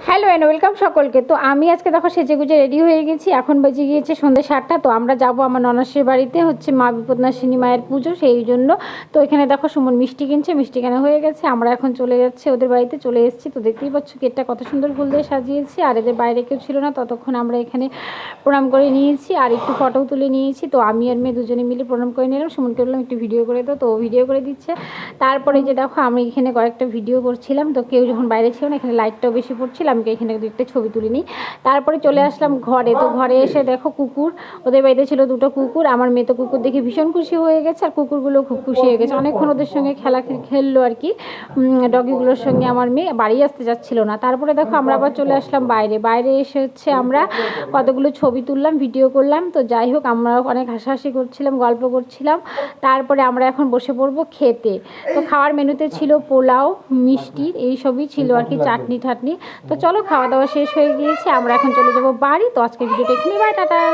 Hello and welcome সকলকে। তো আমি আজকে দেখো সেজেগুজে রেডি হয়ে গেছি। এখন বেজে গিয়েছে সন্ধ্যে 7টা। তো আমরা যাব আমার ননাসের বাড়িতে, হচ্ছে মা বিপদনাশিনী মায়ের পুজো, সেই জন্য। তো এখানে দেখো সুমন মিষ্টি কিনছে, মিষ্টি কেনা হয়ে গেছে। আমরা এখন চলে যাচ্ছি ওদের বাড়িতে, চলে এসেছি। তো দেখতেই পাচ্ছ গেটটা কত সুন্দর ফুল দিয়ে সাজিয়েছি। আর এদের বাইরে কেউ ছিল না, ততক্ষণ আমরা এখানে প্রণাম করে নিয়েছি আর একটু ফটোও তুলে নিয়েছি। তো আমি আর মেয়ে দুজনে মিলে প্রণাম করে নিলাম। সুমনকে বললাম একটু ভিডিও করে দাও, তো ভিডিও করে দিচ্ছে। তারপরে যে দেখো আমি এখানে কয়েকটা ভিডিও করছিলাম, তো কেউ যখন বাইরে ছিল না, এখানে লাইটটাও বেশি পড়ছিল, আমি এখানে একটা ছবি তুলে নিই। তারপরে চলে আসলাম ঘরে। তো ঘরে এসে দেখো কুকুর, ওদের বাড়িতে ছিল দুটো কুকুর। আমার মেয়ে তো কুকুর দেখে ভীষণ খুশি হয়ে গেছে, আর কুকুরগুলো খুব খুশি হয়ে গেছে। অনেকক্ষণ ওদের সঙ্গে খেললো আর কি, ডগিগুলোর সঙ্গে। আমার মেয়ে বাড়ি আসতে যাচ্ছিল না। তারপরে দেখো আমরা আবার চলে আসলাম বাইরে। বাইরে এসে হচ্ছে আমরা কতগুলো ছবি তুললাম, ভিডিও করলাম। তো যাই হোক, আমরা অনেক হাসাহাসি করছিলাম, গল্প করছিলাম। তারপরে আমরা এখন বসে পড়বো খেতে। তো খাওয়ার মেনুতে ছিল পোলাও, মিষ্টি, এইসবই ছিল আর কি, চাটনি ঠাটনি। তো চলো, খাওয়া দাওয়া শেষ হয়ে গিয়েছে, আমরা এখন চলে যাবো বাড়ি। তো আজকে ভিডিওটা এখানেই, বাই, টাটা।